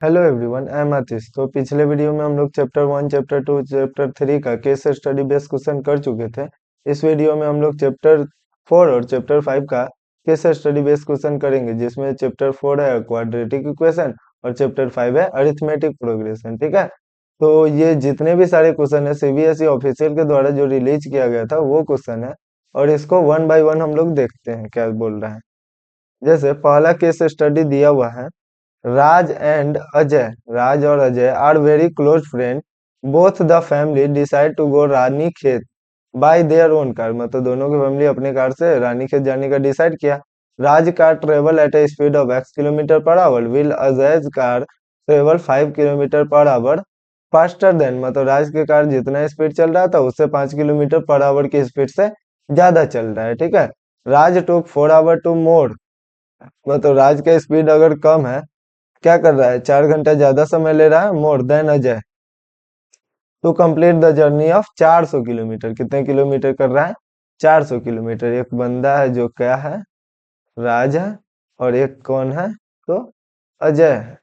Hello everyone, I am आतिश। तो पिछले video में हम लोग चैप्टर 1, चैप्टर 2, चैप्टर 3 का केस स्टडी बेस्ड क्वेश्चन कर चुके थे। इस वीडियो में हम लोग चैप्टर 4 और चैप्टर 5 का केस स्टडी बेस्ड क्वेश्चन करेंगे, जिसमें चैप्टर 4 है क्वाड्रेटिक इक्वेशन और चैप्टर 5 है अरिथमेटिक प्रोग्रेशन। ठीक है, तो ये जितने भी सारे क्वेश्चन है सीबीएसई ऑफिशियल के द्वारा जो रिलीज किया गया था वो क्वेश्चन है, और इसको वन बाय वन हम लोग देखते हैं क्या बोल रहे हैं। जैसे पहला केस स्टडी दिया हुआ है, राज एंड अजय, राज और Ajay are very close friend, both the family decide to go Ranikhet by their own car. मतलब दोनों की फैमिली अपने कार से रानी खेत जाने का डिसाइड किया। Raj car travel at a speed of x kilometre per hour, will Ajay car travel 5 kilometre per hour faster than. मतलब राज के कार जितना स्पीड चल रहा था उससे 5 किलोमीटर पर आवर की स्पीड से ज्यादा चल रहा है। ठीक है, राज टुक 4 आवर टू मोर, मतलब राज का स्पीड अगर कम है, क्या कर रहा है, 4 घंटा ज्यादा समय ले रहा है, more than Ajay, to complete the journey of 400 kilometre. कितने किलोमीटर कर रहा है, 400 किलोमीटर। एक बंदा है जो क्या है, राज है, और एक कौन है, तो अजय है।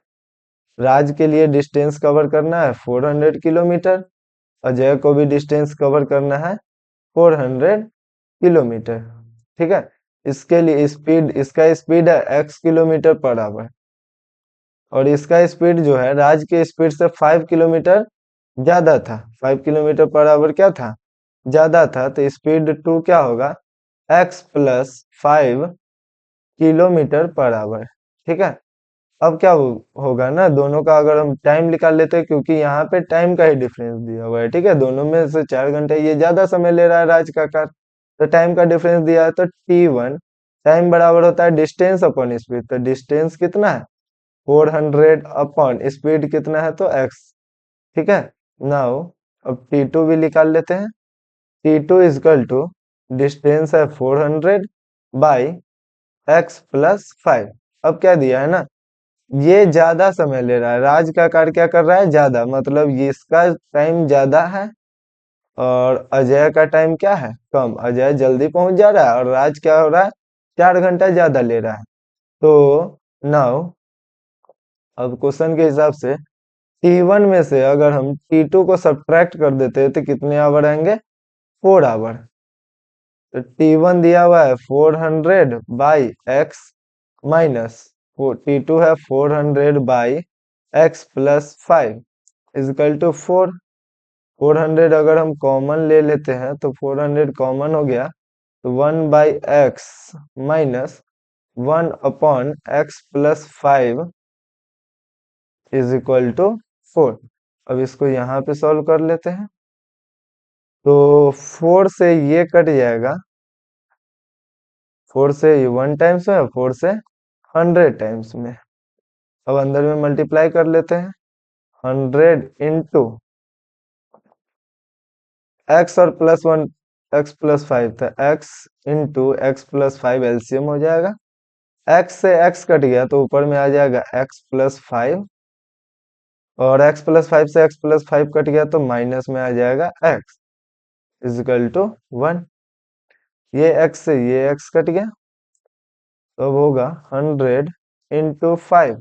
राज के लिए डिस्टेंस कवर करना है 400 किलोमीटर, अजय को भी डिस्टेंस कवर करना है 400 किलोमीटर। ठीक है, इसके लिए स्पीड, इसका स्पीड है x किलोमीटर पर आवर, और इसका स्पीड जो है राज के स्पीड से 5 किलोमीटर ज्यादा था। 5 किलोमीटर पर आवर क्या था, ज्यादा था, तो स्पीड टू क्या होगा, x + 5 किलोमीटर पर आवर। ठीक है, अब क्या होगा ना, दोनों का अगर हम टाइम निकाल लेते हैं, क्योंकि यहाँ पे टाइम का ही डिफरेंस दिया हुआ है। ठीक है, दोनों में से 4 घंटे ये ज्यादा समय ले रहा है राज का कार, तो टाइम का डिफरेंस दिया है, तो t1 टाइम बराबर होता है डिस्टेंस अपॉन स्पीड। तो डिस्टेंस कितना है, 400 अपॉन स्पीड कितना है, तो x। ठीक है, नाउ अब T2 भी निकाल लेते हैं। T2 इजकल टू डिस्टेंस है 400 बाई x + 5। अब क्या दिया है ना, ये ज्यादा समय ले रहा है, राज का कार क्या कर रहा है, ज्यादा, मतलब ये इसका टाइम ज्यादा है, और अजय का टाइम क्या है, कम। अजय जल्दी पहुंच जा रहा है और राज क्या हो रहा है, 4 घंटा ज्यादा ले रहा है। तो नाउ अब क्वेश्चन के हिसाब से T1 में से अगर हम T2 को सब्ट्रैक्ट कर देते हैं तो कितने आवर आएंगे, 4 आवर। तो T1 दिया हुआ है 400 बाई एक्स माइनस, T2 है 400 बाई x + 5 इजकल टू 4। 400 अगर हम कॉमन ले लेते हैं तो 400 कॉमन हो गया, तो 1/x minus 1/x + 5 is equal to 4। अब इसको यहाँ पे सॉल्व कर लेते हैं, तो 4 से ये कट जाएगा, 4 से ये 1 टाइम्स में, 4 से 100 टाइम्स में। अब अंदर में मल्टीप्लाई कर लेते हैं, 100 × x और +1, x + 5 था, x × x + 5 एलसीएम हो जाएगा। x से x कट गया तो ऊपर में आ जाएगा x + 5, और x + 5 से x + 5 कट गया तो माइनस में आ जाएगा x इजकल टू 1। ये x से ये x कट गया, तो अब होगा 100 × 5,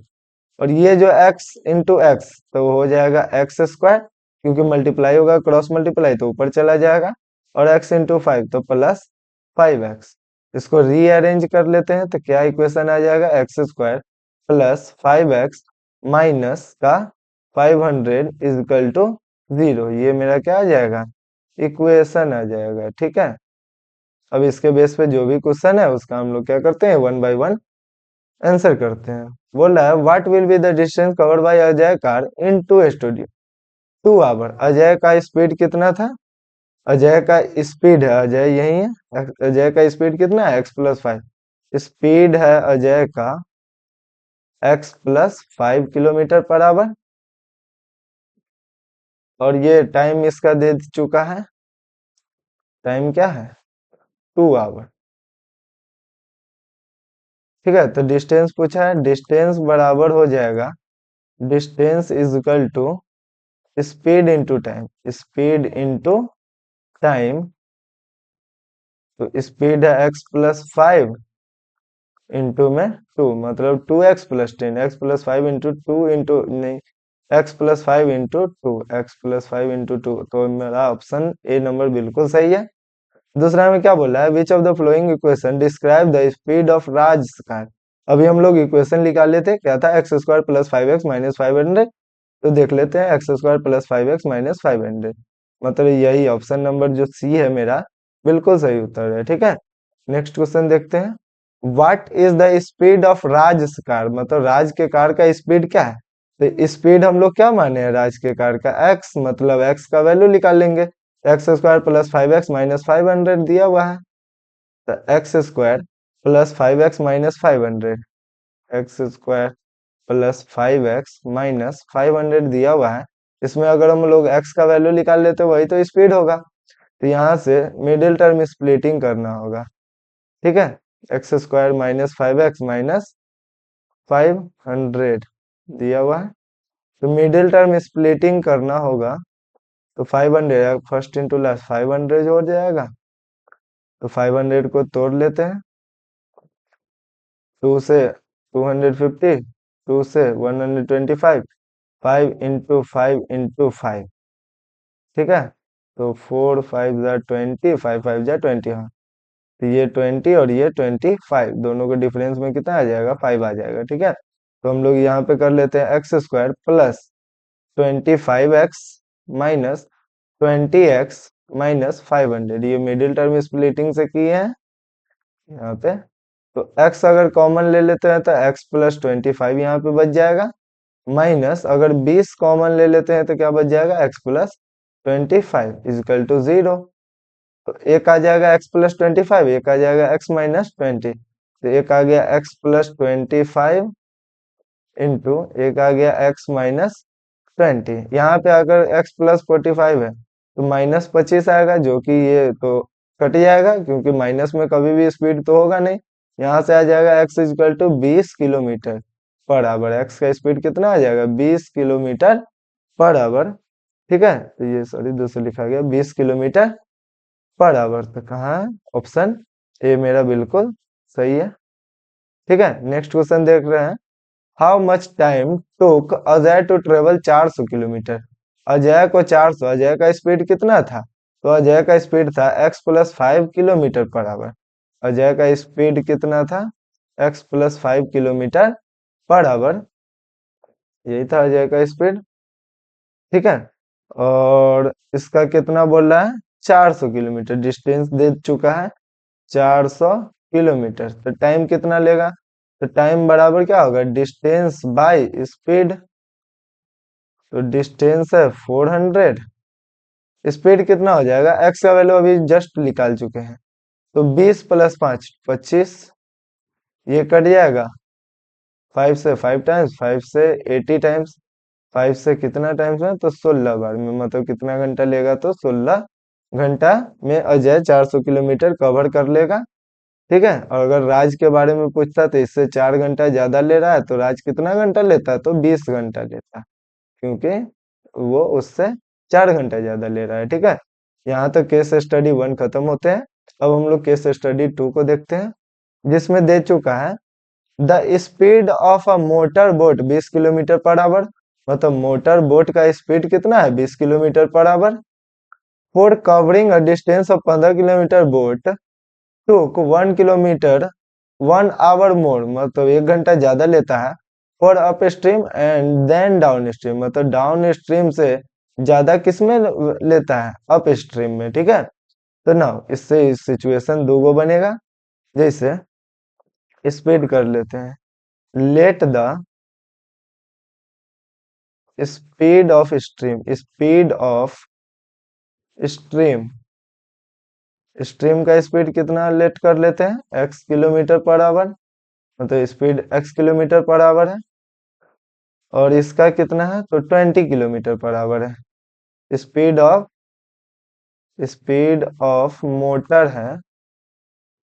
और ये जो x × x तो हो जाएगा x², क्योंकि मल्टीप्लाई होगा, क्रॉस मल्टीप्लाई, तो ऊपर चला जाएगा, और x × 5 तो +5x। इसको रीअरेंज कर लेते हैं तो क्या इक्वेशन आ जाएगा, x² + 5x माइनस का 500 इजकल टू 0। ये मेरा क्या आ जाएगा, इक्वेशन आ जाएगा। ठीक है, अब इसके बेस पे जो भी क्वेश्चन है उसका हम लोग क्या करते हैं, वन बाय वन आंसर करते हैं। बोल रहा है what will be the distance covered by Ajay car in two studio 2 hour. Ajay का स्पीड कितना था, अजय का स्पीड है, अजय यही है, अजय का स्पीड कितना है, x + 5। स्पीड है अजय का x + 5 किलोमीटर पर आवर, और ये टाइम इसका दे चुका है, टाइम क्या है, 2 आवर। ठीक है, तो डिस्टेंस पूछा है, डिस्टेंस बराबर हो जाएगा, distance is equal to speed into time, speed into time. तो स्पीड है x + 5, इंटू में 2 मतलब 2x plus 10 x plus 5 into 2 into नहीं x plus 5 into 2 x plus 5 into 2। तो मेरा ऑप्शन ए नंबर बिल्कुल सही है। दूसरा में क्या बोला है, which of the flowing equation describe the speed of Raj car. अभी हम लोग इक्वेशन निकाले थे, क्या था, x square plus 5x minus 500। तो देख लेते हैं, x square plus 5x minus 500, मतलब यही ऑप्शन नंबर जो सी है मेरा बिल्कुल सही उत्तर है। ठीक है, नेक्स्ट क्वेश्चन देखते हैं। What is the speed of Raj car, मतलब राज के कार का स्पीड क्या है। तो स्पीड हम लोग क्या माने हैं, राज के कार का एक्स, मतलब एक्स का वैल्यू निकाल लेंगे। X square plus 5x minus 500 दिया हुआ है, तो x square plus 5x minus 500, x square plus 5x minus 500 दिया हुआ है। इसमें अगर हम लोग x का वैल्यू निकाल लेते वही तो स्पीड होगा। तो यहाँ से मिडिल टर्म स्प्लिटिंग करना होगा। ठीक है, x square minus 5x minus 500 दिया हुआ है, तो मिडिल टर्म स्प्लिटिंग करना होगा। तो 500 फर्स्ट इंटू लास्ट 500 हो जाएगा, तो 500 को तोड़ लेते हैं, 2 से 250, 2 से 125, 5 इंटू 5 इंटू 5। ठीक है, तो 4 5 जा 20, 5 5 जा 20। हाँ, तो ये 20 और ये 25, दोनों के डिफरेंस में कितना आ जाएगा, 5 आ जाएगा। ठीक है, तो हम लोग यहाँ पे कर लेते हैं x square plus 25x minus 20x minus 500, ये मिडिल टर्म स्प्लिटिंग से किए हैं यहाँ पे। तो x अगर कॉमन ले लेते हैं तो x प्लस 25 यहाँ पे बच जाएगा, माइनस अगर 20 कॉमन ले लेते हैं तो क्या बच जाएगा, x प्लस 25 इजकल टू 0। तो एक आ जाएगा x प्लस 25, एक आ जाएगा x माइनस 20। तो एक आ गया x प्लस 25 इंटू एक आ गया x माइनस 20। यहाँ पे अगर x प्लस 45 है तो माइनस 25 आएगा, जो कि ये तो कट जाएगा क्योंकि माइनस में कभी भी स्पीड तो होगा नहीं। यहाँ से आ जाएगा x equal to 20 kilometre per hour, x का स्पीड कितना आ जाएगा, 20 किलोमीटर पर आवर। ठीक है, तो ये सॉरी दूसरा लिखा गया 20 किलोमीटर पर आवर। तो कहाँ है, ऑप्शन ए मेरा बिल्कुल सही है। ठीक है, नेक्स्ट क्वेश्चन देख रहे हैं। How much time took Ajay to travel 400 kilometre. Ajay को 400, अजय का स्पीड कितना था, तो अजय का स्पीड था x plus 5 kilometre per our. Ajay का स्पीड कितना था, x plus 5 kilometre per our, यही था अजय का स्पीड। ठीक है, और इसका कितना बोल रहा है, 400 किलोमीटर डिस्टेंस दे चुका है, 400 किलोमीटर। तो टाइम कितना लेगा, तो टाइम बराबर क्या होगा, डिस्टेंस बाय स्पीड। तो डिस्टेंस है 400, स्पीड कितना हो जाएगा, एक्स का वैल्यू अभी जस्ट निकाल चुके हैं, तो 20 प्लस 5 25, ये कट जाएगा 5 से 5 टाइम्स, 5 से 80 टाइम्स, 5 से कितना टाइम्स में, तो 16 बार में, मतलब कितना घंटा लेगा, तो 16 घंटा में अजय 400 किलोमीटर कवर कर लेगा। ठीक है, और अगर राज के बारे में पूछता तो इससे 4 घंटा ज्यादा ले रहा है, तो राज कितना घंटा लेता है, तो 20 घंटा लेता है, क्योंकि वो उससे 4 घंटा ज्यादा ले रहा है। ठीक है, यहाँ तक केस स्टडी 1 खत्म होते हैं। अब हम लोग केस स्टडी 2 को देखते हैं, जिसमें दे चुका है the speed of a motor boat 20 kilometre per hour, मतलब मोटर बोट का स्पीड कितना है, 20 kilometre per hour. For covering a distance of 15 kilometre boat took 1 kilometre 1 hour more, मतलब 1 घंटा ज्यादा लेता है। For upstream and then downstream, मतलब डाउन स्ट्रीम से ज्यादा किस में लेता है, अप स्ट्रीम में। ठीक है, तो ना इससे सिचुएशन दो बनेगा, जैसे स्पीड कर लेते हैं, late the speed of stream, speed of stream, stream का स्पीड कितना लेट कर लेते हैं, x किलोमीटर पर आवर, मतलब speed x kilometre per our है, और इसका कितना है, तो 20 किलोमीटर पर आवर है। स्पीड ऑफ मोटर है,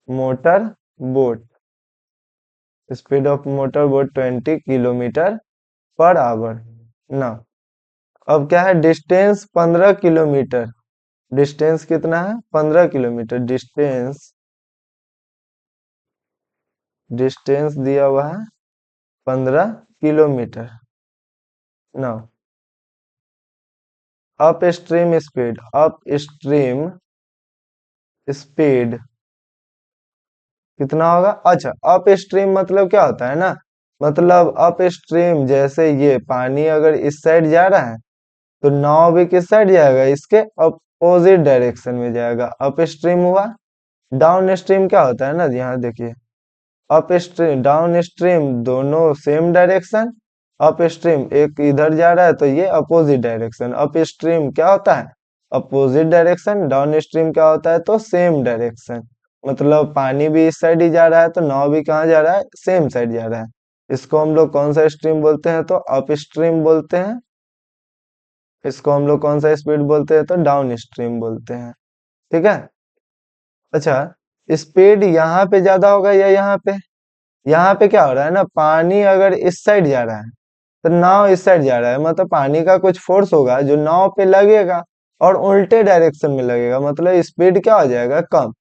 motor boat, speed of motor boat 20 kilometre per our ना। अब क्या है, डिस्टेंस 15 किलोमीटर, डिस्टेंस कितना है, 15 किलोमीटर, डिस्टेंस डिस्टेंस दिया हुआ है 15 kilometre. Now up stream speed, up stream speed कितना होगा? अच्छा, अप स्ट्रीम मतलब क्या होता है ना, मतलब अप स्ट्रीम जैसे ये पानी अगर इस साइड जा रहा है तो नाव भी किस साइड जाएगा? इसके अपोजिट डायरेक्शन में जाएगा, अप स्ट्रीम हुआ। डाउन स्ट्रीम क्या होता है ना, यहाँ देखिए, अप स्ट्रीम डाउन स्ट्रीम दोनों सेम डायरेक्शन, अप स्ट्रीम एक इधर जा रहा है तो ये अपोजिट डायरेक्शन। अप स्ट्रीम क्या होता है? Opposite direction. डाउन स्ट्रीम क्या होता है? तो सेम डायरेक्शन। मतलब पानी भी इस साइड ही जा रहा है तो नाव भी कहाँ जा रहा है? सेम साइड जा रहा है। इसको हम लोग कौन सा स्ट्रीम बोलते हैं? तो अप स्ट्रीम बोलते हैं। इसको हम लोग कौन सा स्पीड बोलते हैं? तो डाउन स्ट्रीम बोलते हैं। ठीक है। अच्छा, स्पीड यहाँ पे ज्यादा होगा या यहाँ पे? यहाँ पे क्या हो रहा है ना, पानी अगर इस साइड जा रहा है तो नाव इस साइड जा रहा है, मतलब पानी का कुछ फोर्स होगा जो नाव पे लगेगा और उल्टे डायरेक्शन में लगेगा, मतलब स्पीड क्या हो जाएगा? कम।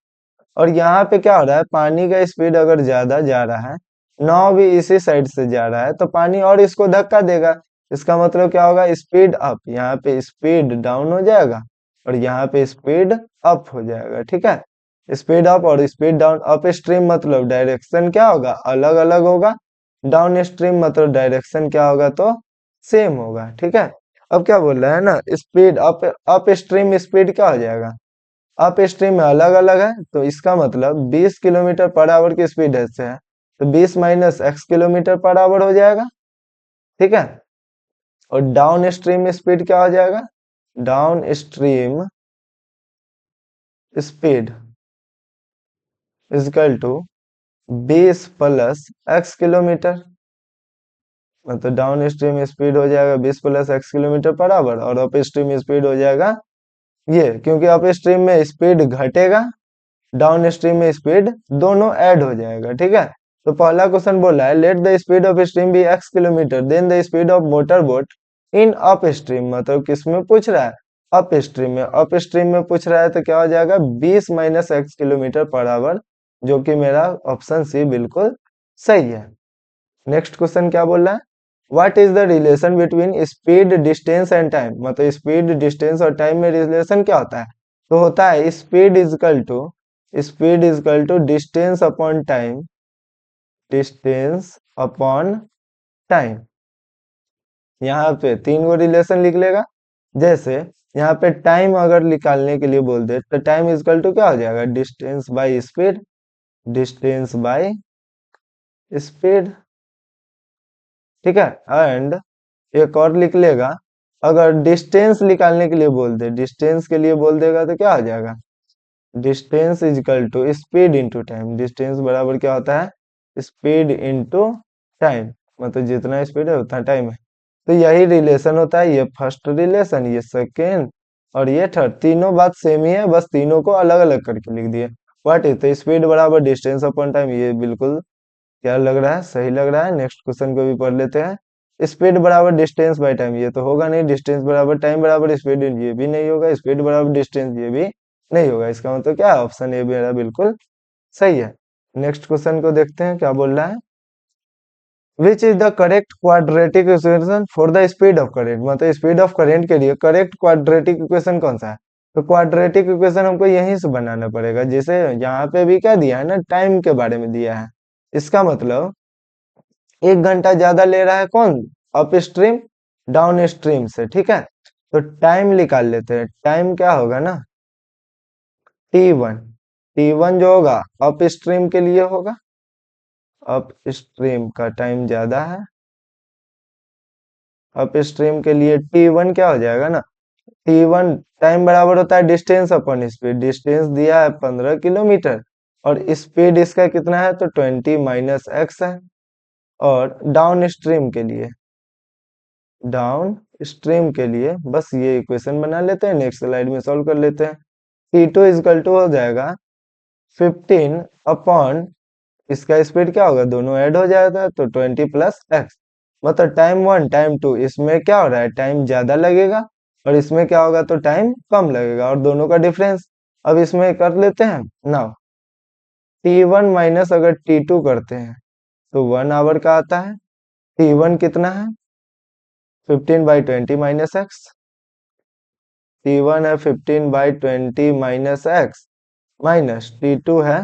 और यहाँ पे क्या हो रहा है, पानी का स्पीड अगर ज्यादा जा रहा है, नाव भी इसी साइड से जा रहा है, तो पानी और इसको धक्का देगा। इसका मतलब क्या होगा? Speed up. यहाँ पे स्पीड डाउन हो जाएगा और यहाँ पे स्पीड अप हो जाएगा। ठीक है। स्पीड अप और स्पीड डाउन। अप स्ट्रीम मतलब डायरेक्शन क्या होगा? अलग अलग होगा। डाउन स्ट्रीम मतलब डायरेक्शन क्या होगा? तो सेम होगा। ठीक है। अब क्या बोल रहा है ना, speed up, up stream speed क्या हो जाएगा? अप स्ट्रीम में अलग अलग है तो इसका मतलब 20 किलोमीटर पर आवर की स्पीड से है तो 20 minus x kilometre per our हो जाएगा। ठीक है। और डाउन स्ट्रीम में स्पीड क्या हो जाएगा? Downstream speed equal to 20 plus x kilometre. मतलब डाउन स्ट्रीम स्पीड हो जाएगा 20 plus x kilometre per hour और अप स्ट्रीम स्पीड हो जाएगा ये, क्योंकि अप स्ट्रीम में स्पीड घटेगा, डाउन स्ट्रीम में स्पीड दोनों ऐड हो जाएगा। ठीक है। तो पहला क्वेश्चन बोला है let the speed of stream be x kilometre then the speed of motor boat in up stream, मतलब किस में पूछ रहा है? अप स्ट्रीम में। अप स्ट्रीम में पूछ रहा है तो क्या हो जाएगा? 20 minus x kilometre per our, जो कि मेरा ऑप्शन सी बिल्कुल सही है। नेक्स्ट क्वेश्चन क्या बोल रहा है? What is the relation between speed distance and time, मतलब स्पीड डिस्टेंस और टाइम में रिलेशन क्या होता है? तो होता है speed equal to distance upon time, distance upon time. यहाँ पे तीन गो रिलेशन लिख लेगा। जैसे यहाँ पे टाइम अगर निकालने के लिए बोल दे तो टाइम इजकल टू क्या हो जाएगा? Distance by speed, distance by speed. ठीक है। एंड एक और लिख लेगा, अगर डिस्टेंस निकालने के लिए बोल दे, डिस्टेंस के लिए बोल देगा तो क्या हो जाएगा? Distance equal to speed into time. Distance बराबर क्या होता है? स्पीड इंटू टाइम, मतलब जितना स्पीड है उतना टाइम है। तो यही रिलेशन होता है, ये फर्स्ट रिलेशन, ये सेकेंड और ये थर्ड। तीनों बात सेम ही है, बस तीनों को अलग अलग करके लिख दिए। व्हाट इज तो स्पीड बराबर डिस्टेंस अपॉन टाइम, ये बिल्कुल क्या लग रहा है? सही लग रहा है। नेक्स्ट क्वेश्चन को भी पढ़ लेते हैं। स्पीड बराबर डिस्टेंस बाय टाइम, ये तो होगा नहीं। डिस्टेंस बराबर टाइम बराबर स्पीड, ये भी नहीं होगा। स्पीड बराबर डिस्टेंस, ये भी नहीं होगा। इसका मतलब क्या है? ऑप्शन ए मेरा बिल्कुल सही है। नेक्स्ट क्वेश्चन को देखते हैं क्या बोल रहा है। Which is the correct quadratic equation for the speed of current, मतलब स्पीड ऑफ करेंट के लिए करेक्ट क्वाड्रेटिक इक्वेशन कौन सा है? तो क्वाड्रेटिक इक्वेशन हमको यहीं से बनाना पड़ेगा। जैसे यहाँ पे भी क्या दिया है ना, टाइम के बारे में दिया है। इसका मतलब 1 घंटा ज्यादा ले रहा है कौन? अप स्ट्रीम डाउन स्ट्रीम से। ठीक है। तो टाइम निकाल लेते हैं। टाइम क्या होगा ना, T1। T1 जो होगा अप स्ट्रीम के लिए होगा, अप स्ट्रीम का टाइम ज्यादा है। अप स्ट्रीम के लिए T1 क्या हो जाएगा ना, T1 टाइम बराबर होता है डिस्टेंस अपॉन स्पीड। डिस्टेंस दिया है 15 किलोमीटर और स्पीड इसका कितना है? तो 20 माइनस एक्स है। और डाउन स्ट्रीम के लिए बस ये इक्वेशन बना लेते हैं, नेक्स्ट स्लाइड में सॉल्व कर लेते हैं। T2 इजकल टू हो जाएगा 15 अपॉन, इसका स्पीड क्या होगा? दोनों ऐड हो जाएगा तो 20 प्लस एक्स। मतलब टाइम 1 टाइम 2, इसमें क्या हो रहा है? टाइम ज्यादा लगेगा और इसमें क्या होगा? तो टाइम कम लगेगा और दोनों का डिफरेंस अब इसमें कर लेते हैं। नाउ T1 माइनस अगर T2 करते हैं तो 1 आवर का आता है। T1 कितना है 15/20 माइनस एक्स। T1 है 15/20 माइनस एक्स माइनस T2 है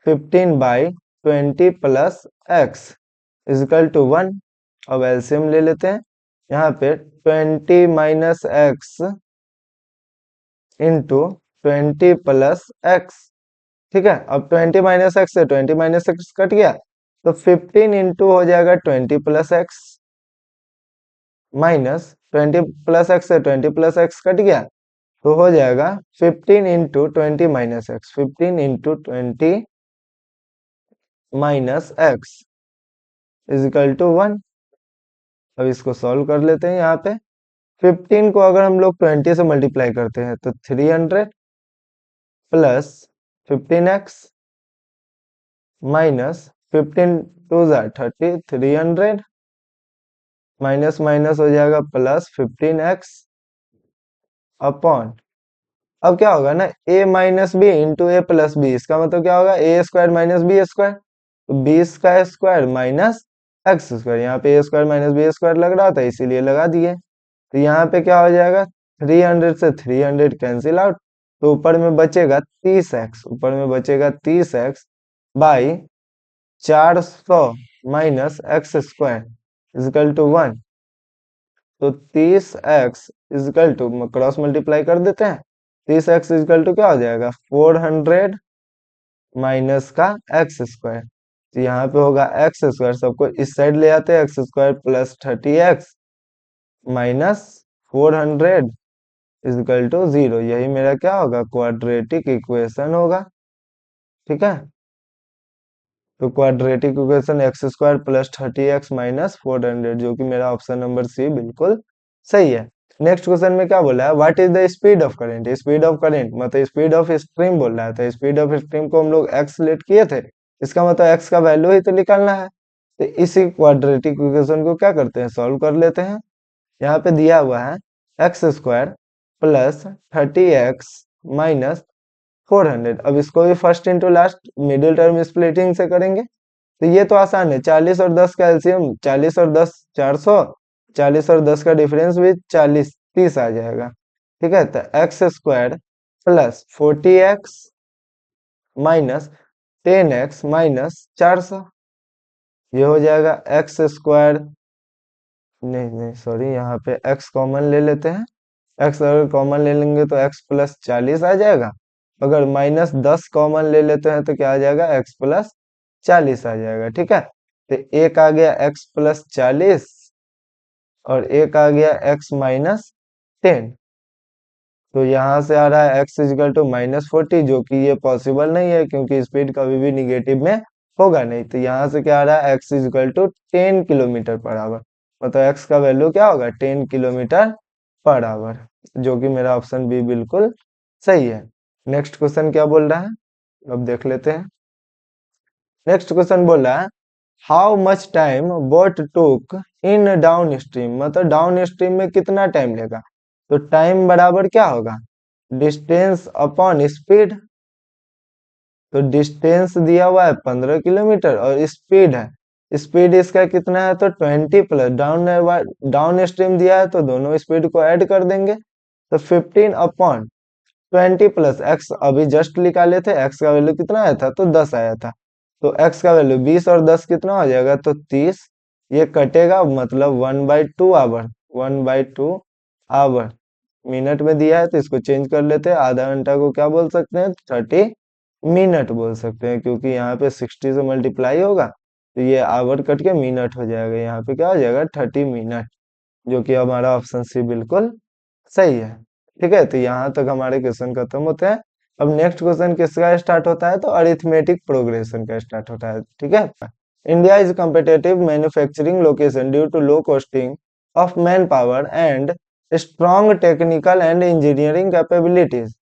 15/20 प्लस एक्स इजकल टू 1। अब एलसीएम ले लेते हैं। यहाँ पे 20 minus x into 20 plus x. ठीक है, अब 20 माइनस एक्स से 20 माइनस एक्स कट गया तो 15 इंटू हो जाएगा 20 plus x minus 20 plus x से 20 प्लस एक्स कट गया तो हो जाएगा 15 into 20 minus x. 15 into 20 minus x equal to 1। अब इसको सॉल्व कर लेते हैं। यहाँ पे 15 को अगर हम लोग 20 से मल्टीप्लाई करते हैं तो 300 प्लस 15x माइनस 15 टू ज़ा 30 300 माइनस माइनस हो जाएगा प्लस 15x अपॉन। अब क्या होगा ना a minus B into A plus B. इसका मतलब क्या होगा A square minus B square. तो बी का स्क्वायर माइनस एक्स स्क्वायर। यहाँ पे A square minus B square लग रहा था इसीलिए लगा दिए। तो यहाँ पे क्या हो जाएगा 300 से 300 कैंसिल आउट तो ऊपर में बचेगा 30x। ऊपर में बचेगा 30x by 400 minus x square equal to 1। तो 30x is equal to cross multiply कर देते हैं। 30x इजकल टू क्या हो जाएगा 400 माइनस का एक्स स्क्वायर। तो यहाँ पे होगा एक्स स्क्वायर, सबको इस साइड ले आते हैं x square plus 30x minus 400 equal to 0। यही मेरा क्या होगा क्वाड्रेटिक इक्वेशन होगा। ठीक है, तो quadratic equation x square plus 30x minus 400 जो कि मेरा ऑप्शन नंबर सी बिल्कुल सही है। नेक्स्ट क्वेश्चन में क्या बोला है what is the speed of current. Speed of current मतलब स्पीड ऑफ स्ट्रीम बोल रहा है। तो स्पीड ऑफ स्ट्रीम को हम लोग एक्स लेट किए थे, इसका मतलब एक्स का वैल्यू ही तो निकालना है। तो इसी क्वाड्रेटिक इक्वेशन को क्या करते हैं सॉल्व कर लेते हैं। यहाँ पे दिया हुआ है x square plus 30x minus 400। अब इसको भी first into last middle term splitting से करेंगे। तो ये तो आसान है, 40 और 10 का एलसीएम 40 और 10 400, 40 और 10 का डिफरेंस भी 40 30 आ जाएगा। ठीक है, तो x square plus 40x minus 10x minus 400 ये हो जाएगा एक्स स्क्वायर। नहीं नहीं सॉरी, यहाँ पे x कॉमन ले लेते हैं। x अगर कॉमन ले लेंगे तो x प्लस 40 आ जाएगा। अगर माइनस 10 कॉमन ले लेते हैं तो क्या आ जाएगा x प्लस 40 आ जाएगा। ठीक है, तो एक आ गया x प्लस 40 और एक आ गया x माइनस 10। तो यहाँ से आ रहा है x इजिकल टू माइनस 40 जो कि ये पॉसिबल नहीं है क्योंकि स्पीड कभी भी निगेटिव में होगा नहीं। तो यहाँ से क्या आ रहा है x equal to 10 kilometre per hour. मतलब x का वैल्यू क्या होगा 10 किलोमीटर पर आवर जो कि मेरा ऑप्शन बी बिल्कुल सही है। नेक्स्ट क्वेश्चन क्या बोल रहा है अब देख लेते हैं। नेक्स्ट क्वेश्चन बोल रहा है how much time boat took in down stream. मतलब डाउन स्ट्रीम में कितना टाइम लेगा। तो टाइम बराबर क्या होगा डिस्टेंस अपॉन स्पीड। तो डिस्टेंस दिया हुआ है 15 किलोमीटर और स्पीड है, स्पीड इसका कितना है तो 20 प्लस डाउन स्ट्रीम दिया है तो दोनों स्पीड को ऐड कर देंगे। तो 15 अपॉन 20 प्लस एक्स अभी जस्ट निकाले थे, एक्स का वैल्यू कितना आया था तो 10 आया था। तो एक्स का वैल्यू 20 और 10 कितना हो जाएगा तो 30। ये कटेगा मतलब 1/2 आवर। 1/2 आवर मिनट में दिया है तो इसको चेंज कर लेते हैं। आधा घंटा को क्या बोल सकते हैं 30 मिनट बोल सकते हैं क्योंकि यहाँ पे 60 से मल्टीप्लाई होगा तो ये आवर कट के मिनट हो जाएगा। यहाँ पे क्या हो जाएगा 30 मिनट जो कि हमारा ऑप्शन सी बिल्कुल सही है। ठीक है, तो यहाँ तक हमारे क्वेश्चन खत्म होते हैं। अब नेक्स्ट क्वेश्चन किसका स्टार्ट होता है तो अरिथमेटिक प्रोग्रेशन का स्टार्ट होता है। ठीक है, India is competitive manufacturing location due to low costing of man power and strong technical and engineering capabilities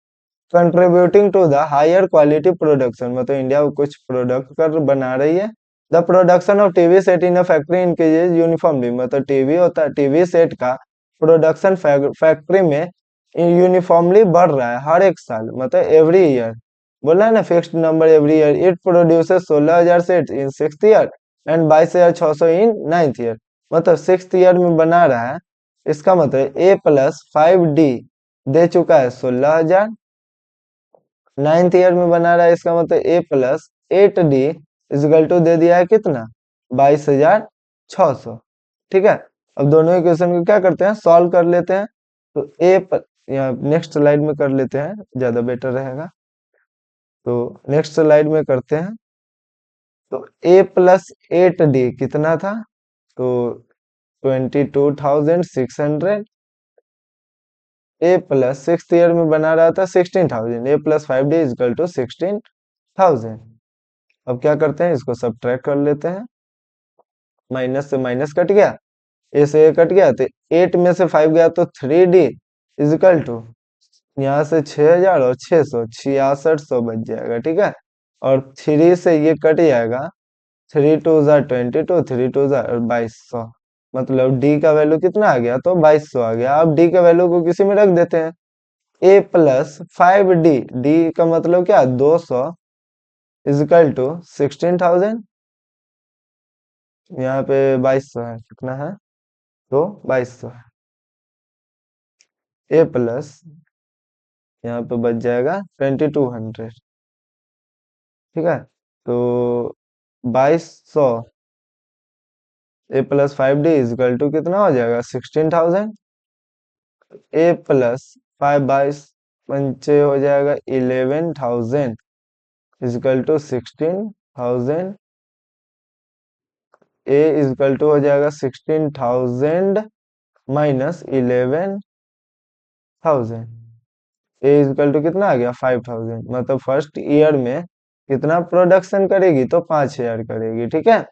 contributing to the higher quality production. मतलब इंडिया कुछ प्रोडक्ट कर बना रही है। The production of TV set in a factory increases uniformly. मतलब TV होता है, TV set का प्रोडक्शन फैक्ट्री में यूनिफॉर्मली बढ़ रहा है हर एक साल मतलब एवरी ईयर। बोला है ना fixed number every year, it produces 16,000 set in 6th year and 22,600 in 9th year. मतलब 6th ईयर में बना रहा है, इसका मतलब A+5D दे चुका है 16,000, 9th ईयर में बना रहा है, इसका मतलब A+8D इजगल टू दे दिया है कितना, 22,600। ठीक है, अब दोनों इक्वेशन को क्या करते हैं, सॉल्व कर लेते हैं। तो यहाँ नेक्स्ट स्लाइड में कर लेते हैं, ज्यादा बेटर रहेगा। तो नेक्स्ट स्लाइड में करते हैं। तो A+8D कितना था, तो 22,600। A+6th ईयर में बना रहा था 16,000, A+5D इजकल टू 16,000। अब क्या करते हैं, इसको सब्ट्रैक्ट कर लेते हैं। माइनस से माइनस कट गया, ए से ए कट गया, तो 8 में से 5 गया तो 3D इजकल टू, यहाँ से 6,000 और 600, 6600 बच जाएगा। ठीक है, और 3 से ये कट जाएगा, 3 2 22, 3 2 2200। मतलब डी का वैल्यू कितना आ गया, तो 2200 आ गया। अब डी का वैल्यू को किसी में रख देते हैं, A+5D, डी का मतलब क्या, 200 इजकल टू 16,000। यहाँ पे 2200 है, कितना है, तो 2200 है। A+ यहाँ पे बच जाएगा 2200। ठीक है, तो 2200 A+5D इजकल टू कितना हो जाएगा, 16,000। A+5 22 पंचे हो जाएगा 11,000 equal to 16,000। A equal to हो जाएगा 16,000 माइनस 11,000। ए इजकल टू कितना आ गया, 5,000। मतलब फर्स्ट ईयर में कितना प्रोडक्शन करेगी, तो 5,000 करेगी। ठीक है,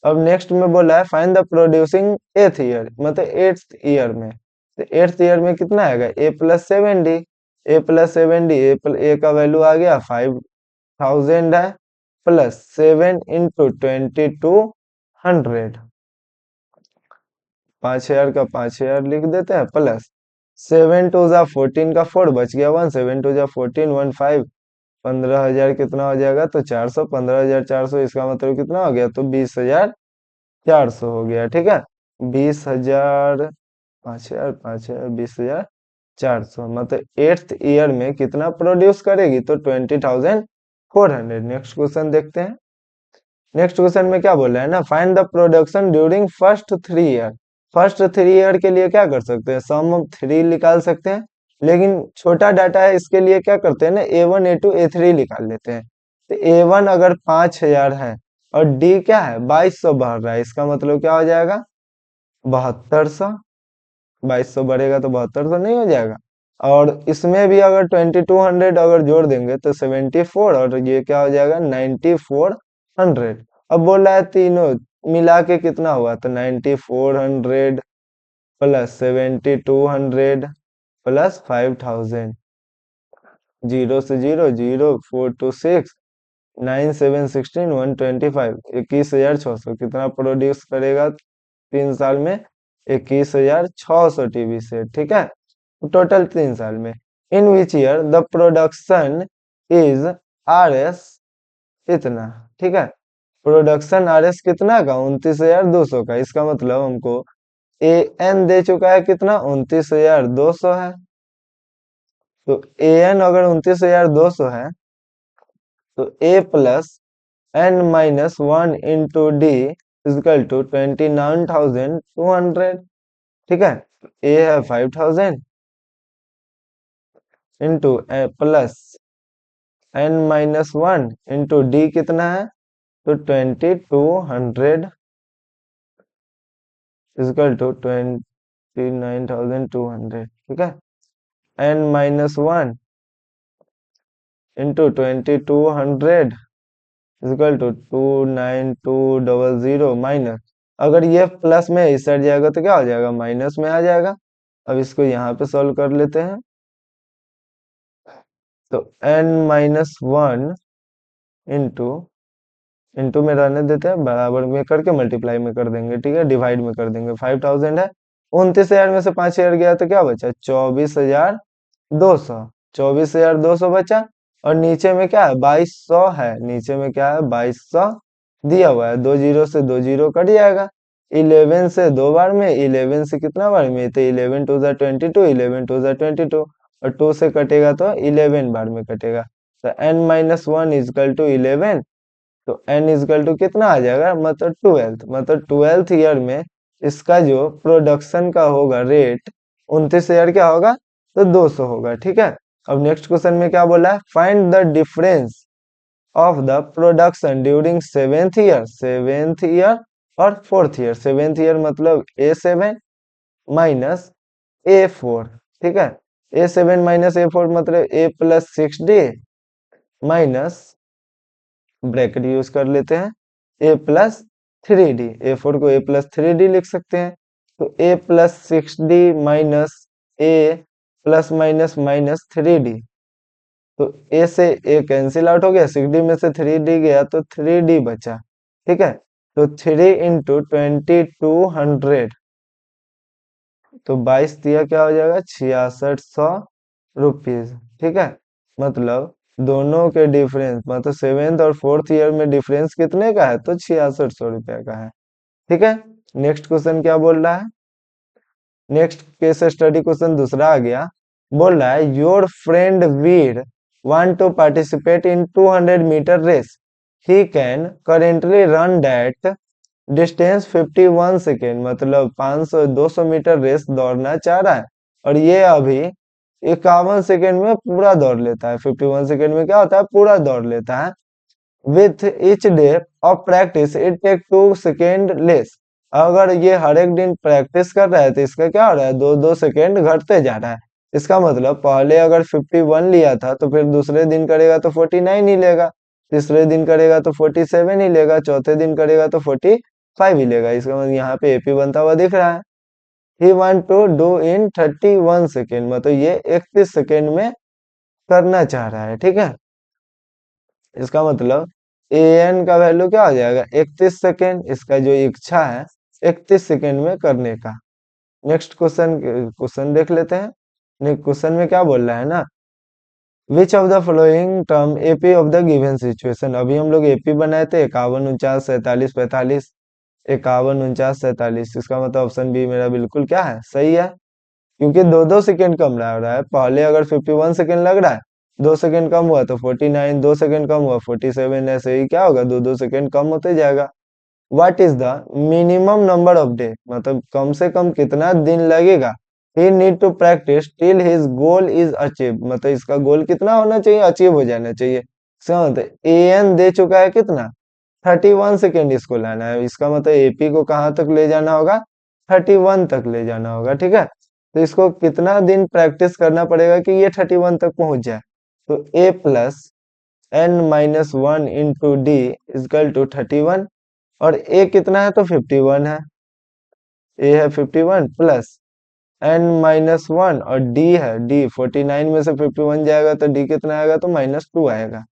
अब नेक्स्ट में बोला है find the producing 8th year, मतलब 8th ईयर में। तो 8th ईयर में कितना आएगा, A+7D, A+7D, ए का वैल्यू आ गया 5,000 है, +7 इंटू 2200, 5,000 का 5,000 लिख देते हैं, प्लस 7 2 14 का 4 बच गया 1, 7 2 14 15, 15,000 कितना हो जाएगा, तो 400, 15,400, इसका मतलब कितना हो गया, तो 20,400 हो गया। ठीक है, 20,000, 5,000, 5,000, 20,400, मतलब 8th ईयर में कितना प्रोड्यूस करेगी, तो 20,400। नेक्स्ट क्वेश्चन देखते हैं। नेक्स्ट क्वेश्चन में क्या बोल रहा है ना, find the production during first 3 year. First 3 year के लिए क्या कर सकते हैं, सम ऑफ 3 निकाल सकते हैं, लेकिन छोटा डाटा है, इसके लिए क्या करते हैं ना, A1 A2 A3 निकाल लेते हैं। तो A1 अगर 5,000 है और D क्या है, 2200 बढ़ रहा है, इसका मतलब क्या हो जाएगा, 7200। 2200 बढ़ेगा तो 7200 नहीं हो जाएगा। और इसमें भी अगर 2200 अगर जोड़ देंगे तो 74, और ये क्या हो जाएगा, 9400। अब बोल रहा है तीनों मिला के कितना हुआ, तो 9400 प्लस 7200 प्लस 5000, 0 से 0, 0 4 2 6 9 7 16 125, 21,600 कितना प्रोड्यूस करेगा 3 साल में, 21,600 टीवी से। ठीक है, टोटल 3 साल में। In which year the production is RS इतना। ठीक है, प्रोडक्शन RS कितना का, 29,200 का, इसका मतलब हमको AN दे चुका है कितना, 29,200 है। तो AN अगर 29,200 है, तो A+N-1 into D is equal to 29,200। ठीक है, A है 5,000 into plus N-1 into D कितना है, तो 2,200 इजकल टू 29,200। ठीक है, N-1 into 2,200 is equal to 29200 minus, अगर ये प्लस में इस साइड जाएगा तो क्या हो जाएगा, माइनस में आ जाएगा। अब इसको यहाँ पे सॉल्व कर लेते हैं। तो N-1 इंटू इंटू में रहने देते हैं, बराबर में करके मल्टीप्लाई में कर देंगे। ठीक है, डिवाइड में कर देंगे। 5,000 है, 29,000 में से 5,000 गया तो क्या बचा, 24,200, 24,200 बचा। और नीचे में क्या है 2200 है, नीचे में क्या है 2200 दिया हुआ है, 2 जीरो से 2 जीरो कट जाएगा, 11 से 2 बार में, 11 से कितना बार में, तो 11 टू ज़ा 22, 11 टू ज़ा 22, और 2 से कटेगा तो 11 बार में कटेगा, तो n-1 इजकल टू 11, तो n इजकल टू कितना आ जाएगा, मतलब 12th, मतलब 12th ईयर में इसका जो प्रोडक्शन का होगा रेट 29 ईयर क्या होगा, तो 200 होगा। ठीक है, अब नेक्स्ट क्वेश्चन में क्या बोला है, find the difference of the production during 7th year और 4th ईयर। 7th ईयर मतलब A7 माइनस A4। ठीक है, A7 माइनस A4 मतलब A+6D माइनस, ब्रैकेट यूज कर लेते हैं, A+3D, A4 को A+3D लिख सकते हैं, तो A+6D minus A plus minus minus 3D, तो A से A कैंसिल आउट हो गया, 6D में से 3D गया तो 3D बचा। ठीक है, तो 3 इंटू 2200, तो 22 दिया क्या हो जाएगा 6600 रुपीज। ठीक है, मतलब दोनों के डिफरेंस, मतलब 7th और 4th ईयर में डिफरेंस कितने का है, तो 6600 रुपया का है। ठीक है, नेक्स्ट क्वेश्चन क्या बोल रहा है, नेक्स्ट केस स्टडी क्वेश्चन दूसरा आ गया, बोल रहा है your friend Veer want to participate in 200 metre race, he can currently run that distance 51 second, मतलब 500 200 मीटर रेस दौड़ना चाह रहा है, और ये अभी 51 सेकेंड में पूरा दौड़ लेता है। 51 सेकेंड में क्या होता है, पूरा दौड़ लेता है। With each day of practice it take 2 second less, अगर ये हर एक दिन प्रैक्टिस कर रहा है तो इसका क्या हो रहा है, 2-2 सेकेंड घटते जा रहा है। इसका मतलब पहले अगर 51 लिया था तो फिर दूसरे दिन करेगा तो 49 ही लेगा, तीसरे दिन करेगा तो 47 ही लेगा, चौथे दिन करेगा तो 45 ही लेगा। इसका मतलब यहाँ पे एपी बनता हुआ दिख रहा है। He want to do in 31 second, मतलब ये 31 सेकेंड में करना चाह रहा है। ठीक है, इसका मतलब an का वैल्यू क्या हो जाएगा 31 सेकेंड, इसका जो इच्छा है 31 सेकेंड में करने का। नेक्स्ट क्वेश्चन क्वेश्चन देख लेते हैं। नेक्स्ट क्वेश्चन में क्या बोल रहा है ना, which of the following term AP of the given situation, अभी हम लोग एपी बनाए थे 51 49 47 45, 51 49 47, इसका मतलब ऑप्शन बी मेरा बिल्कुल क्या है, सही है, क्योंकि 2-2 सेकेंड कम रहा है। पहले अगर 51 सेकेंड लग रहा है, 2 सेकेंड कम हुआ तो 49, 2 सेकेंड कम हुआ 47, ऐसे ही क्या होगा 2-2 सेकेंड कम होते जाएगा। What is the minimum number of day, मतलब कम से कम कितना दिन लगेगा, he need to practice till his goal is achieve, मतलब इसका गोल कितना होना चाहिए, अचीव हो जाना चाहिए। इसका मतलब एन दे चुका है कितना 31 सेकेंड, इसको लाना है, इसका मतलब एपी को कहाँ तक ले जाना होगा 31 तक ले जाना होगा। ठीक है, तो इसको कितना दिन प्रैक्टिस करना पड़ेगा कि ये 31 तक पहुंच जाए, तो A+n-1 into D is equal to 31, और a कितना है तो 51 है, a है 51 प्लस n-1 और d है, d 49 में से 51 जाएगा तो d कितना आएगा, तो -2 आएगा।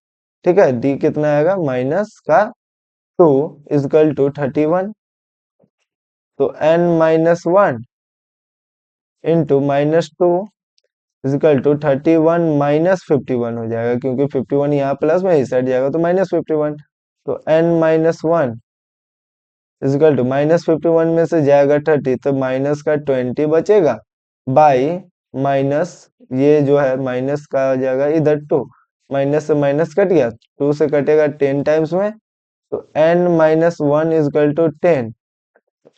ठीक है, d कितना आएगा -2 इजकल टू 31, तो n-1 इंटू -2 इजकल टू 31 -51 हो जाएगा, क्योंकि 51 यहाँ प्लस में इस साइड जाएगा तो -51, तो n-1 इजकल टू -51 में से जाएगा 30, तो माइनस का 20 बचेगा, बाई माइनस ये जो है माइनस का आ जाएगा इधर 2, माइनस से माइनस कट गया, 2 से कटेगा 10 टाइम्स में, तो n-1 equal to 10,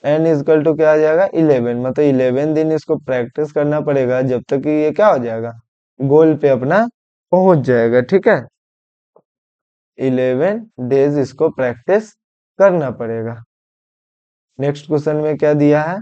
n equal to क्या आ जाएगा 11, मतलब 11 दिन इसको प्रैक्टिस करना पड़ेगा जब तक कि ये क्या हो जाएगा, गोल पे अपना पहुंच जाएगा। ठीक है, 11 डेज इसको प्रैक्टिस करना पड़ेगा। नेक्स्ट क्वेश्चन में क्या दिया है,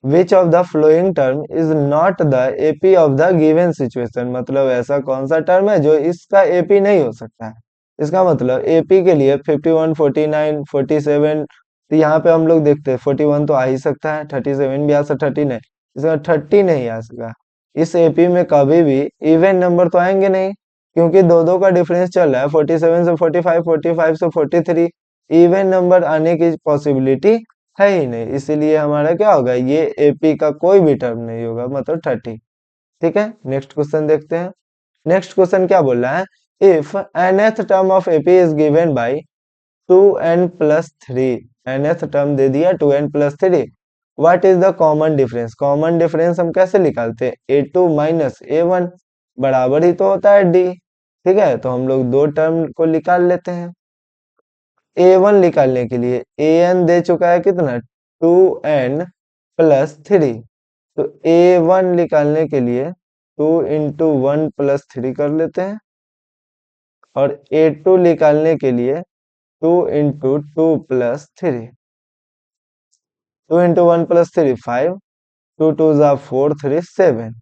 which of the flowing term is not the AP of the given situation, मतलब ऐसा कौन सा टर्म है जो इसका एपी नहीं हो सकता है। इसका मतलब एपी के लिए 51 49 47, तो यहाँ पे हम लोग देखते हैं 41 तो आ ही सकता है, 37 भी आ सकता, 30 नहीं, इसका 30 नहीं आ सकता। इस एपी में कभी भी इवन नंबर तो आएंगे नहीं, क्योंकि दो दो का डिफरेंस चल रहा है, 47 से 45, 45 से 43, इवन नंबर आने की पॉसिबिलिटी है ही नहीं, इसीलिए हमारा क्या होगा, ये एपी का कोई भी टर्म नहीं होगा, मतलब 30। ठीक है, नेक्स्ट क्वेश्चन देखते हैं। नेक्स्ट क्वेश्चन क्या बोल रहा है, if nth term of AP is given by 2n+3, nth term दे दिया 2n+3, what is the common difference. Common difference हम कैसे निकालते हैं, a2 माइनस a1 बराबर ही तो होता है d। ठीक है, तो हम लोग दो टर्म को निकाल लेते हैं। a1 निकालने के लिए an दे चुका है कितना, 2n+3, तो a1 निकालने के लिए 2 × 1 + 3 कर लेते हैं, और a2 निकालने के लिए 2 × 2 + 3, 2 × 1 + 3 5, 2 2 ज़ा 4 3 7।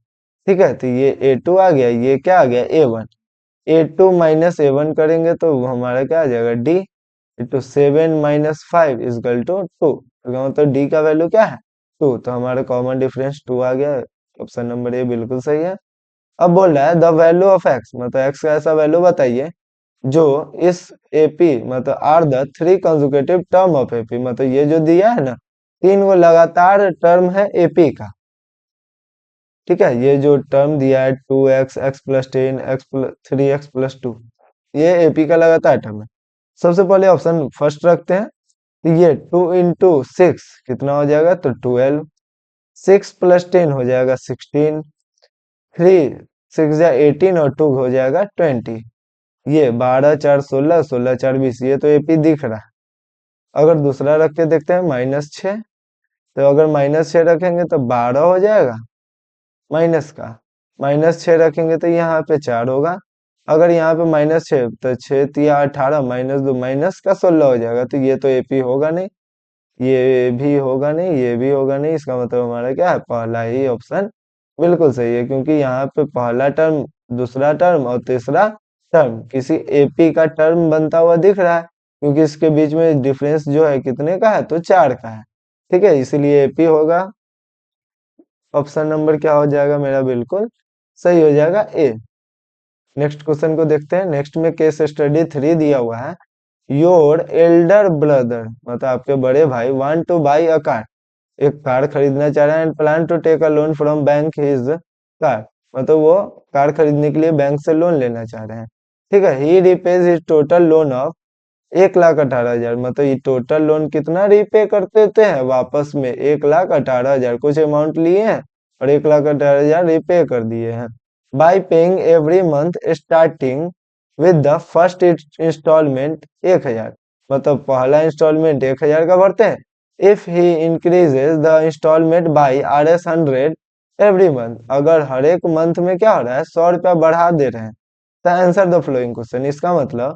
ठीक है, तो ये a2 आ गया, ये क्या आ गया a1, a2 माइनस a1 करेंगे तो हमारा क्या आ जाएगा d, तो 7 - 5 = 2, तो d का वैल्यू क्या है 2, तो हमारा कॉमन डिफरेंस 2 आ गया। ऑप्शन नंबर ए बिल्कुल सही है। अब बोल रहा है द वैल्यू ऑफ x, मतलब x का ऐसा वैल्यू बताइए जो इस एपी मतलब are the 3 consecutive term of AP, मतलब ये जो दिया है ना 3 वो लगातार टर्म है एपी का। ठीक है, ये जो टर्म दिया है 2x, x+10, x+3x+2, ये एपी का लगातार टर्म है। सबसे पहले ऑप्शन फर्स्ट रखते हैं, तो ये 2 × 6 कितना हो जाएगा, तो 12, 6 + 10 हो जाएगा 16, 3 6 × 18 और 2 हो जाएगा 20। ये 12 4 16, 16 4 20, ये तो एपी दिख रहा है। अगर दूसरा रख के देखते हैं -6, तो अगर -6 रखेंगे तो 12 हो जाएगा माइनस का, -6 रखेंगे तो यहाँ पे 4 होगा, अगर यहाँ पे -6 तो 6 तिया 18, -2 माइनस का 16 हो जाएगा, तो ये तो एपी होगा नहीं, ये भी होगा नहीं, ये भी होगा नहीं। इसका मतलब हमारा क्या है, पहला ही ऑप्शन बिल्कुल सही है, क्योंकि यहाँ पे पहला टर्म, दूसरा टर्म और तीसरा टर्म किसी एपी का टर्म बनता हुआ दिख रहा है, क्योंकि इसके बीच में डिफरेंस जो है कितने का है, तो 4 का है। ठीक है, इसीलिए एपी होगा। ऑप्शन नंबर क्या हो जाएगा मेरा, बिल्कुल सही हो जाएगा ए। नेक्स्ट क्वेश्चन को देखते हैं। नेक्स्ट में केस स्टडी 3 दिया हुआ है, योर एल्डर ब्रदर मतलब आपके बड़े भाई want to buy a car, एक कार खरीदना चाह रहे हैं, and plan to take a loan from bank his car, मतलब वो कार खरीदने के लिए बैंक से लोन लेना चाह रहे हैं। ठीक है, ही रिपेज हिज टोटल लोन ऑफ 1,18,000, मतलब ये टोटल लोन कितना रीपे कर देते हैं वापस में, 1,18,000, कुछ अमाउंट लिए हैं और 1,18,000 रीपे कर दिए हैं, by paying every month starting with the first instalment 1,000, मतलब पहला इंस्टॉलमेंट 1,000 का भरते हैं। If he increases the instalment by Rs 100 every month, अगर हर एक मंथ में क्या हो रहा है 100 रुपया बढ़ा दे रहे हैं, तो आंसर द फ्लोइंग क्वेश्चन। इसका मतलब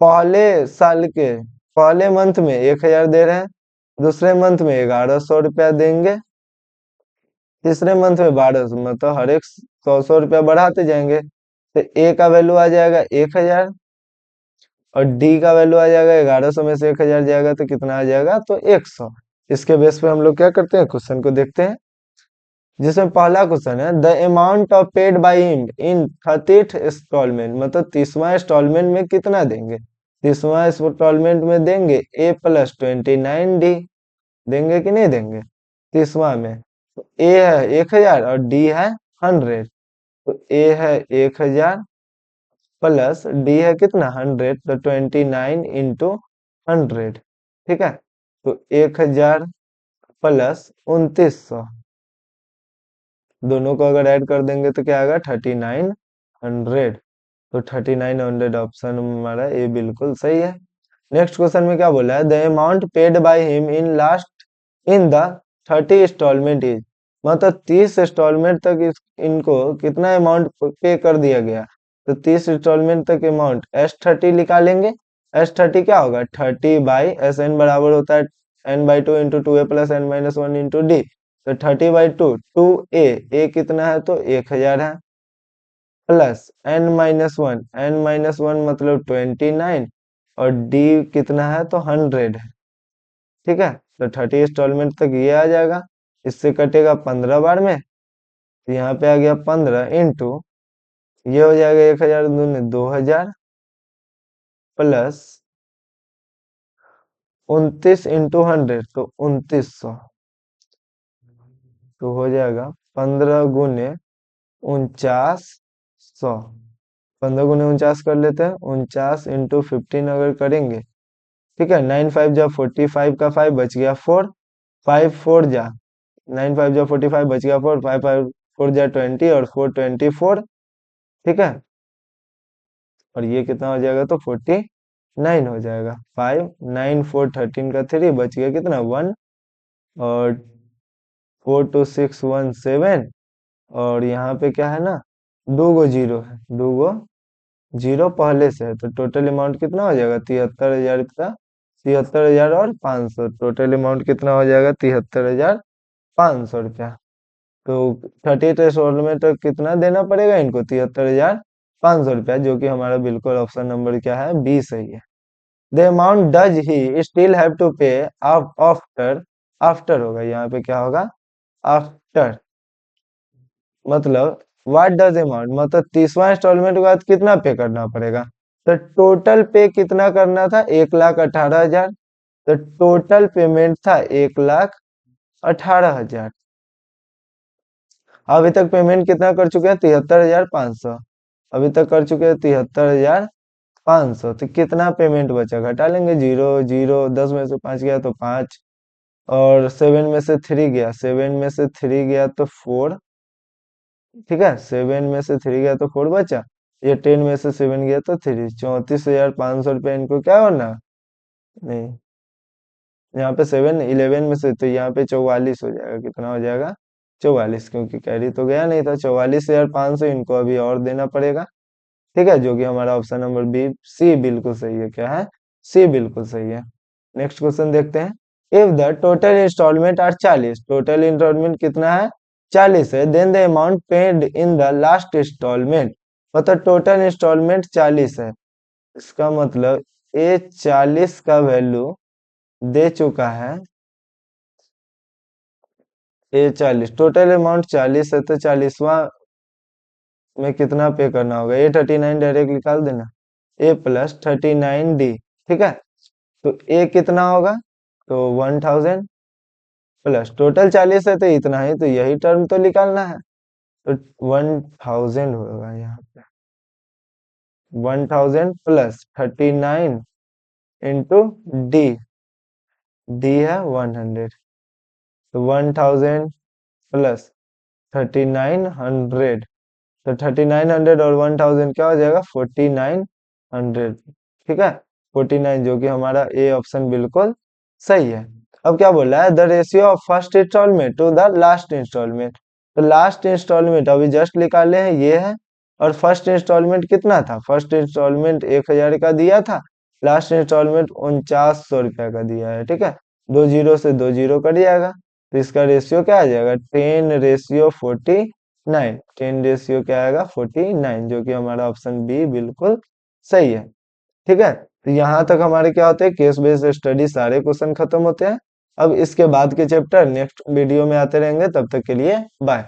पहले साल के पहले मंथ में 1,000 दे रहे हैं, दूसरे मंथ में 1,100 रुपया देंगे, तीसरे मंथ में 1,200, मतलब हर एक 100 रुपया बढ़ाते जाएंगे, तो ए का वैल्यू आ जाएगा 1,000 और डी का वैल्यू आ जाएगा 1,100 में से 1,000 जाएगा तो कितना आ जाएगा, तो 100। इसके बेस पे हम लोग क्या करते हैं, क्वेश्चन को देखते हैं, जिसमें पहला क्वेश्चन है the amount of paid by him in 30th instalment, मतलब 30वां इंस्टॉलमेंट में कितना देंगे, 30वां इंस्टॉलमेंट में देंगे A + 29D, देंगे कि नहीं देंगे 30वां में, तो ए है 1,000 और डी है 100, तो ए है 1,000 प्लस डी है कितना 100, तो 29 × 100। ठीक है, तो 1,000 प्लस 2,900, दोनों को अगर ऐड कर देंगे तो क्या आएगा 3,900, तो 3,900 ऑप्शन हमारा ए बिल्कुल सही है। नेक्स्ट क्वेश्चन में क्या बोला है, the amount paid by him in last in the 30 instalment is, मतलब 30 इंस्टॉलमेंट तक इनको कितना अमाउंट पे कर दिया गया, तो 30 इंस्टॉलमेंट तक अमाउंट S30 निकालेंगे। S30 क्या होगा 30/SN बराबर होता है n/2 × 2a + n-1 × d, तो 30/2 2a, a कितना है तो 1,000 है, प्लस n-1, n-1 मतलब 29 और d कितना है तो 100 है। ठीक है, तो 30 इंस्टॉलमेंट तक ये आ जाएगा, इससे कटेगा 15 बार में, तो यहाँ पे आ गया 15 इंटू, ये हो जाएगा 1,000 दूनी 2,000 प्लस 29 × 100 तो 2,900, तो हो जाएगा 15 × 49,100। 15 गुने 49 कर लेते हैं, 49 इंटू 15 अगर करेंगे, ठीक है, 9 5 जा 45 का 5 बच गया 4, 5 4 जा 9 5 जा 45 बच गया 4, 5 5 4 जा 20 और 4 24, ठीक है, और ये कितना हो जाएगा तो 49 हो जाएगा। 5 9 4 13 का 3 बच गया कितना 1, और 4 2 6 1 7, और यहाँ पे क्या है ना, दो गो जीरो है, दो गो जीरो पहले से है, तो टोटल अमाउंट कितना हो जाएगा 73,000 का, 73,000 और 500, टोटल अमाउंट कितना हो जाएगा 73,500 रुपया। तो 30 इंस्टॉलमेंट कितना देना पड़ेगा इनको 73,500 रुपया, जो कि हमारा बिल्कुल ऑप्शन नंबर क्या है बी सही है। The amount does he still have to pay after, after होगा यहाँ पे क्या होगा आफ्टर, मतलब व्हाट डज अमाउंट, मतलब 30वां इंस्टॉलमेंट के बाद कितना पे करना पड़ेगा, तो टोटल पे कितना करना था 1,18,000, तो टोटल पेमेंट था 1,18,000। अभी तक पेमेंट कितना कर चुके हैं 73,500, अभी तक कर चुके हैं 73,500, तो कितना पेमेंट बचा घटा लेंगे, जीरो जीरो 10 में से 5 गया तो 5, और 7 में से 3 गया, 7 में से 3 गया तो 4, ठीक है, 7 में से 3 गया तो 4 बचा, ये 10 में से 7 गया तो 3, 34,500 रुपये इनको क्या होना, नहीं, यहाँ पे 7 11 में से, तो यहाँ पे 44 हो जाएगा, कितना हो जाएगा 44, क्योंकि कैरी तो गया नहीं था, 44,500 इनको अभी और देना पड़ेगा, ठीक है, जो कि हमारा ऑप्शन नंबर बी सी बिल्कुल सही है, क्या है सी बिल्कुल सही है। नेक्स्ट क्वेश्चन देखते हैं, if the total instalment are 40, total instalment कितना है 40 है, then the amount paid in the last instalment, मतलब टोटल इंस्टॉलमेंट 40 है, इसका मतलब ए 40 का वैल्यू दे चुका है, ए 40 टोटल अमाउंट 40 है, तो 40वां में कितना पे करना होगा, ए 39 डायरेक्ट निकाल देना, ए प्लस 39D, ठीक है, तो ए कितना होगा तो 1000 प्लस टोटल 40 है तो इतना ही, तो यही टर्म तो निकालना है, तो 1000 होगा यहाँ पे, 1000 प्लस 39 इंटू डी, डी है 100, तो 1000 प्लस 3900, तो 3900 और 1000 क्या हो जाएगा 4900, ठीक है, 49, जो कि हमारा ए ऑप्शन बिल्कुल सही है। अब क्या बोल रहा है, the ratio of first instalment to the last instalment, तो लास्ट इंस्टॉलमेंट अभी जस्ट निकाले हैं ये है, और फर्स्ट इंस्टॉलमेंट कितना था, फर्स्ट इंस्टॉलमेंट 1,000 का दिया था, लास्ट इंस्टॉलमेंट 4900 रुपया का दिया है, ठीक है, दो जीरो से दो जीरो कट जाएगा, तो इसका रेशियो क्या आ जाएगा 10:49, 10 रेशियो क्या आएगा 49, जो कि हमारा ऑप्शन बी बिल्कुल सही है, ठीक है। तो यहाँ तक हमारे क्या होते हैं केस बेस्ड स्टडी सारे क्वेश्चन खत्म होते हैं। अब इसके बाद के चैप्टर नेक्स्ट वीडियो में आते रहेंगे, तब तक के लिए बाय।